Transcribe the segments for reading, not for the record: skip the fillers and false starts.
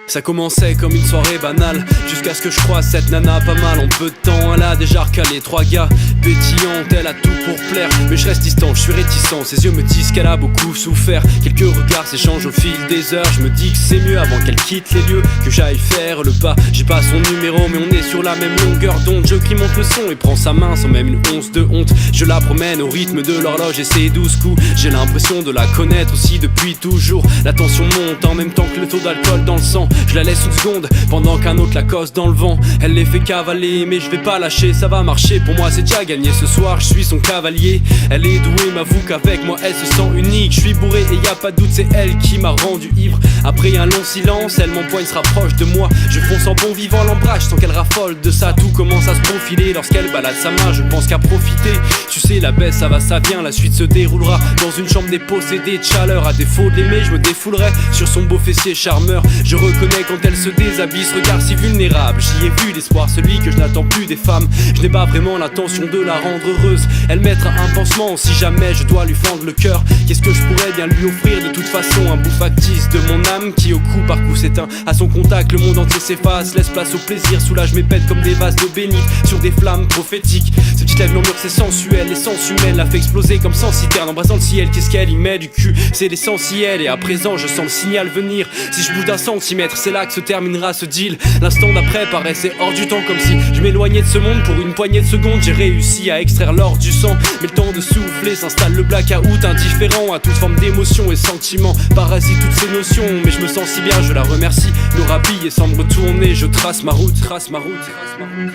Ça commençait comme une soirée banale, jusqu'à ce que je croise cette nana pas mal. En peu de temps elle a déjà recalé 3 gars pétillante, elle a tout pour plaire. Mais je reste distant, je suis réticent, ses yeux me disent qu'elle a beaucoup souffert. Quelques regards s'échangent au fil des heures, je me dis que c'est mieux avant qu'elle quitte les lieux que j'aille faire le pas. J'ai pas son numéro mais on est sur la même longueur d'onde. Je qui monte le son et prends sa main sans même une once de honte. Je la promène au rythme de l'horloge et ses 12 coups. J'ai l'impression de la connaître aussi depuis toujours. La tension monte en même temps que le taux d'alcool dans le sang. Je la laisse une seconde pendant qu'un autre la cosse dans le vent. Elle les fait cavaler mais je vais pas lâcher, ça va marcher. Pour moi c'est déjà gagné, ce soir je suis son cavalier. Elle est douée, m'avoue qu'avec moi elle se sent unique. Je suis bourré et y a pas de doute, c'est elle qui m'a rendu ivre. Après un long silence, elle m'empoigne, se rapproche de moi. Je fonce en bon vivant, l'embrasse sans qu'elle raffole de ça. Tout commence à se profiler lorsqu'elle balade sa main, je pense qu'à profiter. Tu sais la baisse ça va ça vient, la suite se déroulera dans une chambre dépossédée de chaleur. À défaut de l'aimer, je me défoulerai sur son beau fessier charmeur. Je reconnais quand elle se déshabille, ce regard si vulnérable. J'y ai vu l'espoir, celui que je n'attends plus des femmes. Je n'ai pas vraiment l'intention de la rendre heureuse. Elle mettra un pansement si jamais je dois lui fendre le cœur. Qu'est-ce que je pourrais bien lui offrir de toute façon? Un bout factice de mon âme qui au coup par coup s'éteint. À son contact le monde entier s'efface, laisse place au plaisir, soulage mes peines comme des vases d'eau bénite sur des flammes prophétiques. Ces petites lèvres murmurent, c'est sensuel, l'essence humaine la fait exploser comme sans citerne. Embrassant le ciel, qu'est-ce qu'elle y met du cul? C'est l'essentiel et à présent je sens le signal venir. Si je bouge d'un centimètre, c'est là que se terminera ce deal. L'instant d'après paraissait hors du temps, comme si je m'éloignais de ce monde pour une poignée de secondes. J'ai réussi à extraire l'or du sang, mais le temps de souffler s'installe le blackout, indifférent à toute forme d'émotion et sentiment. Parasite toutes ces notions, mais je me sens si bien, je la remercie. Me rhabille et sans me retourner, je trace ma route, trace ma route, trace ma route.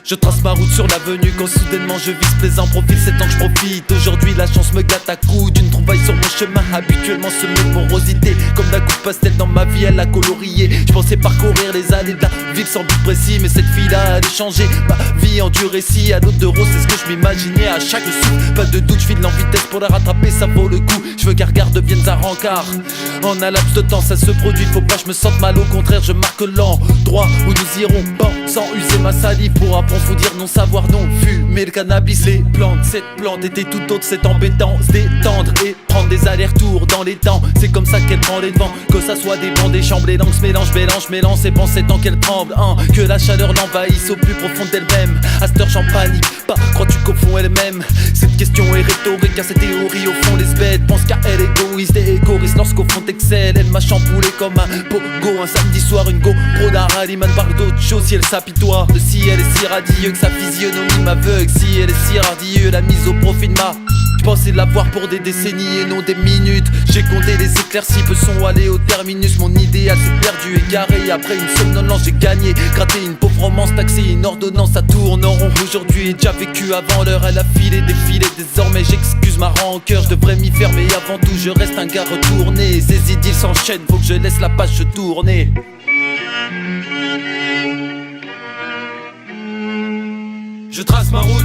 Je trace ma route sur l'avenue quand soudainement je vise plaisant profil, c'est temps que je profite. Aujourd'hui la chance me gâte à coups d'une trouvaille sur mon chemin, habituellement semé de morosité. Comme d'un coup de pastel dans ma vie elle a colorié. Je pensais parcourir les allées de la ville sans but précis, mais cette fille-là allait changer ma vie en du récit. À l'autre de rose c'est ce que je m'imaginais à chaque souffle. Pas de doute je file en vitesse pour la rattraper, ça vaut le coup. Je veux qu'un regard devienne un rencard. En un laps de temps ça se produit, faut pas que je me sente mal, au contraire je marque l'endroit où nous irons pas sans user ma salive pour apprendre. Faut dire non, savoir non, fumer le cannabis, les plantes. Cette plante était tout autre, c'est embêtant. Se détendre et prendre des allers-retours dans les temps. C'est comme ça qu'elle prend les devants, que ça soit des bancs, des chambres. Les langues se mélangent, mélange ses pensées tant qu'elle tremble, hein. Que la chaleur l'envahisse au plus profond d'elle-même. À cette heure j'en panique pas, crois-tu qu'au fond elle-même cette question est rhétorique, car ces théories au fond les bêtes pensent qu'à elle égoïste et égoïste lorsqu'au fond t'excelle. Elle m'a chamboulé comme un pogo un samedi soir, une GoPro d'un rallyman parle d'autre chose si elle s'apitoie. De si elle est si radieux que sa physionomie m'aveugle, si elle est si radieuse la mise au profit de ma. Je pensais l'avoir pour des décennies et non des minutes. J'ai compté les éclaircies, peu sont allés au terminus. Mon idéal s'est perdu, égaré. Après une somnolence j'ai gagné, gratté une pauvre romance, taxé une ordonnance, ça tourne en rond. Aujourd'hui déjà vécu avant l'heure, elle a filé, défilé. Désormais j'excuse ma rancœur, je devrais m'y faire, mais avant tout je reste un gars retourné. Ces idylles s'enchaînent, faut que je laisse la page se tourner. Je trace ma route.